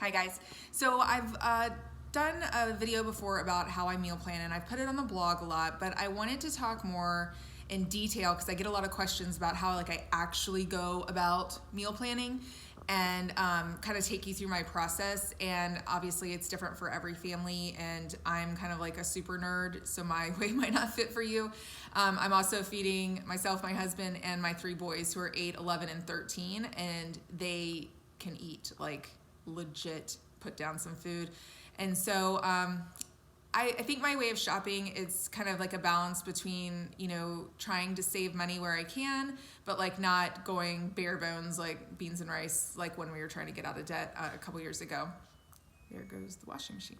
Hi guys. So I've done a video before about how I meal plan and I've put it on the blog a lot, but I wanted to talk more in detail because I get a lot of questions about how I actually go about meal planning and kind of take you through my process. And obviously it's different for every family and I'm kind of like a super nerd, so my way might not fit for you. I'm also feeding myself, my husband, and my 3 boys who are 8, 11, and 13, and they can eat like legit put down some food. And so I think my way of shopping is kind of like a balance between, trying to save money where I can, but like not going bare bones like beans and rice, like when we were trying to get out of debt a couple years ago. There goes the washing machine.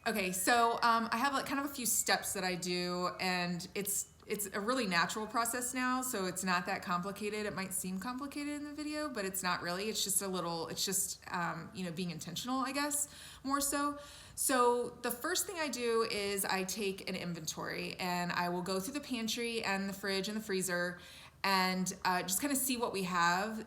Okay, so I have like kind of a few steps that I do, and it's a really natural process now, so it's not that complicated. It might seem complicated in the video, but it's not really. It's just being intentional, I guess, more so. So the first thing I do is I take an inventory and I will go through the pantry and the fridge and the freezer and just kind of see what we have,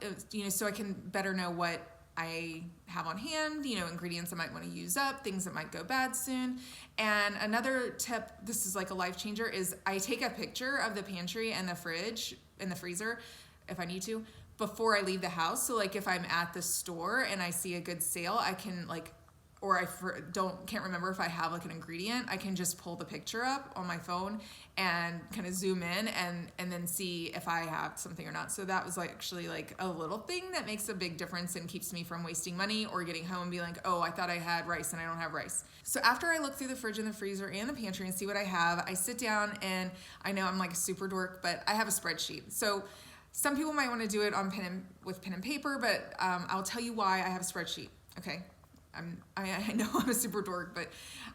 so I can better know what I have on hand, ingredients I might want to use up, things that might go bad soon. And another tip, this is like a life changer, is I take a picture of the pantry and the fridge and the freezer, if I need to, before I leave the house. So like if I'm at the store and I see a good sale, I can can't remember if I have like an ingredient, I can just pull the picture up on my phone and kind of zoom in and then see if I have something or not. So that was actually like a little thing that makes a big difference and keeps me from wasting money or getting home and be like, oh, I thought I had rice and I don't have rice. So after I look through the fridge and the freezer and the pantry and see what I have, I sit down, and I know I'm like a super dork, but I have a spreadsheet. So some people might want to do it on pen and paper, but I'll tell you why I have a spreadsheet. Okay. I know I'm a super dork, but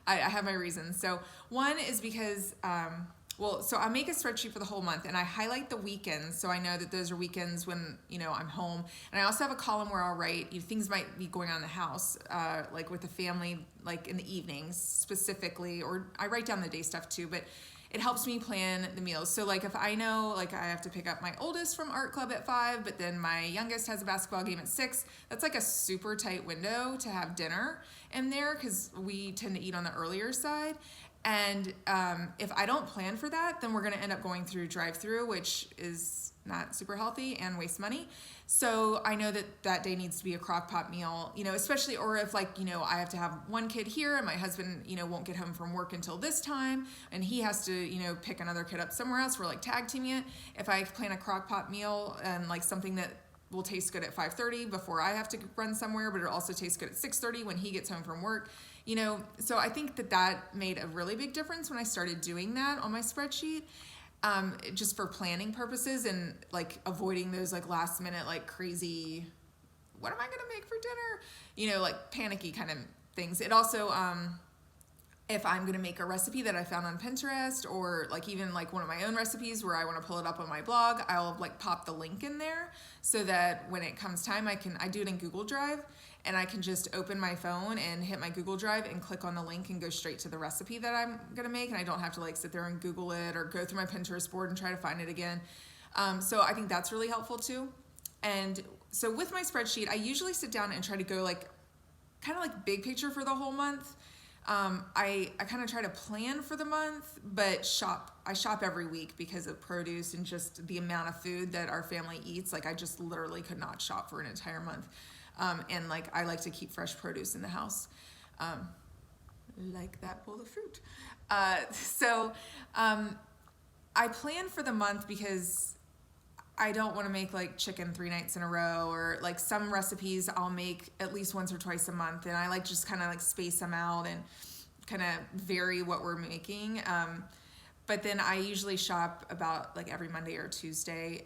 I have my reasons. So one is because, so I make a spreadsheet for the whole month and I highlight the weekends. So I know that those are weekends when, I'm home. And I also have a column where I'll write, things might be going on in the house, like with the family, like in the evenings specifically, or I write down the day stuff too, but it helps me plan the meals. So like if I know like I have to pick up my oldest from art club at 5, but then my youngest has a basketball game at 6, that's like a super tight window to have dinner in there because we tend to eat on the earlier side. And if I don't plan for that, then we're gonna end up going through drive-through, which is not super healthy and waste money. So I know that day needs to be a crock pot meal, especially, or if I have to have one kid here and my husband, won't get home from work until this time and he has to, pick another kid up somewhere else, we're like tag teaming it. If I plan a crock pot meal and like something that will taste good at 5:30 before I have to run somewhere, but it also tastes good at 6:30 when he gets home from work, so I think that made a really big difference when I started doing that on my spreadsheet. Just for planning purposes and like avoiding those like last minute like crazy, what am I gonna make for dinner, like panicky kind of things. It also if I'm gonna make a recipe that I found on Pinterest, or like even like one of my own recipes where I want to pull it up on my blog, I'll like pop the link in there so that when it comes time I do it in Google Drive and I can just open my phone and hit my Google Drive and click on the link and go straight to the recipe that I'm gonna make, and I don't have to like sit there and Google it or go through my Pinterest board and try to find it again. So I think that's really helpful too. And so with my spreadsheet, I usually sit down and try to go like kind of like big picture for the whole month. I kind of try to plan for the month, but I shop every week because of produce and just the amount of food that our family eats. Like I just literally could not shop for an entire month. And like I like to keep fresh produce in the house, like that bowl of fruit. I plan for the month because I don't want to make like chicken 3 nights in a row, or like some recipes I'll make at least once or twice a month, and I like just kind of like space them out and kind of vary what we're making. But then I usually shop about like every Monday or Tuesday.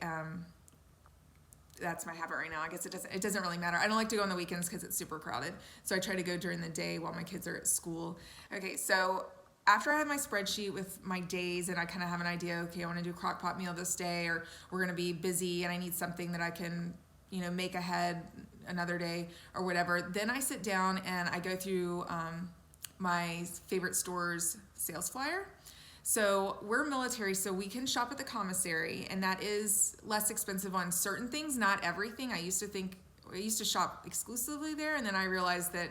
That's my habit right now. I guess it doesn't really matter. I don't like to go on the weekends because it's super crowded. So I try to go during the day while my kids are at school. Okay, so after I have my spreadsheet with my days and I kind of have an idea, okay, I want to do a crock pot meal this day, or we're going to be busy and I need something that I can, make ahead another day or whatever, then I sit down and I go through my favorite store's sales flyer. So we're military, so we can shop at the commissary, and that is less expensive on certain things, not everything. I used to think I used to shop exclusively there, and then I realized that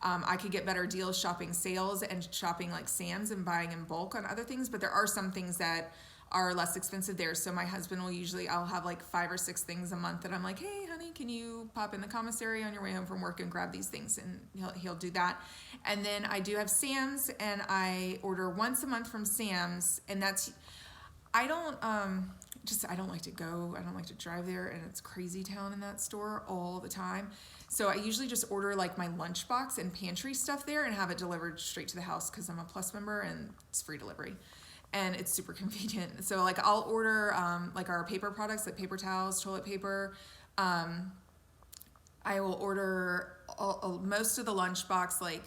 I could get better deals shopping sales and shopping like Sam's and buying in bulk on other things. But there are some things that are less expensive there. So my husband will usually, I'll have like 5 or 6 things a month that I'm like, hey honey, can you pop in the commissary on your way home from work and grab these things? And he'll do that. And then I do have Sam's, and I order once a month from Sam's, and that's, I don't like to go. I don't like to drive there, and it's crazy town in that store all the time. So I usually just order like my lunchbox and pantry stuff there and have it delivered straight to the house because I'm a Plus member and it's free delivery. And it's super convenient. So like I'll order like our paper products, like paper towels, toilet paper. I will order most of the lunchbox like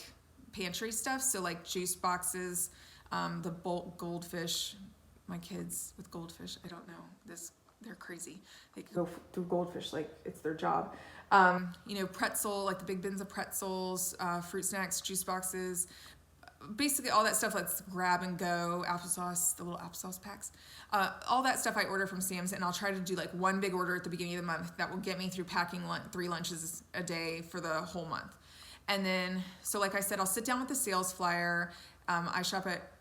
pantry stuff. So like juice boxes, the bulk goldfish. My kids with goldfish, I don't know, they're crazy. They go through goldfish like it's their job. Pretzel, like the big bins of pretzels, fruit snacks, juice boxes, basically all that stuff. Let's grab and go, applesauce, the little applesauce packs, all that stuff I order from Sam's, and I'll try to do like one big order at the beginning of the month that will get me through packing 3 lunches a day for the whole month. And then, so like I said, I'll sit down with the sales flyer. I shop at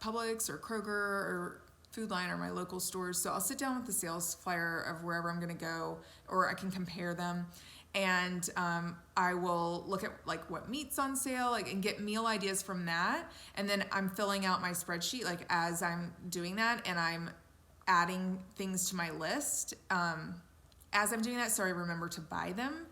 Publix or Kroger or Food Line or my local stores. So I'll sit down with the sales flyer of wherever I'm going to go, or I can compare them. And I will look at like what meat's on sale, like, and get meal ideas from that. And then I'm filling out my spreadsheet like as I'm doing that, and I'm adding things to my list as I'm doing that, so I remember to buy them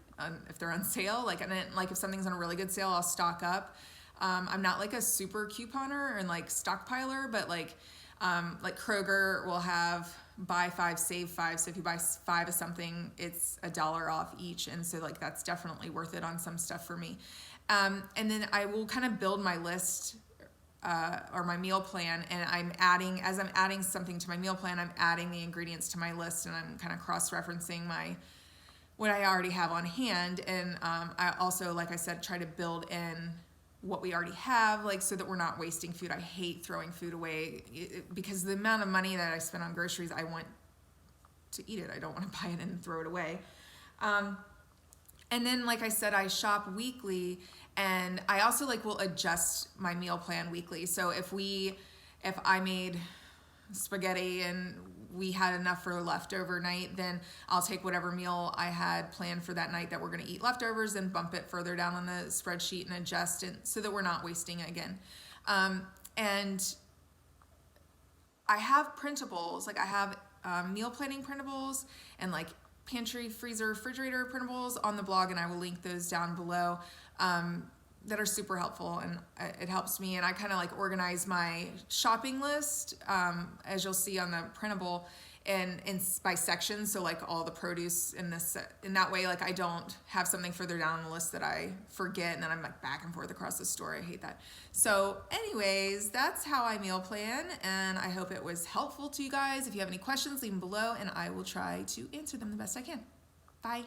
if they're on sale. Like, and then like if something's on a really good sale, I'll stock up. I'm not like a super couponer and like stockpiler, but like Kroger will have buy 5, save 5. So if you buy 5 of something, it's $1 off each. And so like, that's definitely worth it on some stuff for me. And then I will kind of build my list, or my meal plan. And as I'm adding something to my meal plan, I'm adding the ingredients to my list, and I'm kind of cross-referencing what I already have on hand. And I also, like I said, try to build in what we already have, like, so that we're not wasting food. I hate throwing food away because the amount of money that I spend on groceries, I want to eat it. I don't want to buy it and throw it away. And then, like I said, I shop weekly, and I also will adjust my meal plan weekly. So if I made spaghetti and we had enough for a leftover night, then I'll take whatever meal I had planned for that night that we're going to eat leftovers and bump it further down on the spreadsheet and adjust it so that we're not wasting it again. And I have printables, like I have meal planning printables and like pantry, freezer, refrigerator printables on the blog, and I will link those down below. That are super helpful, and it helps me. And I kind of like organize my shopping list, as you'll see on the printable, and by sections. So like all the produce in that way, like I don't have something further down on the list that I forget, and then I'm like back and forth across the store. I hate that. So anyways, that's how I meal plan, and I hope it was helpful to you guys. If you have any questions, leave them below, and I will try to answer them the best I can. Bye.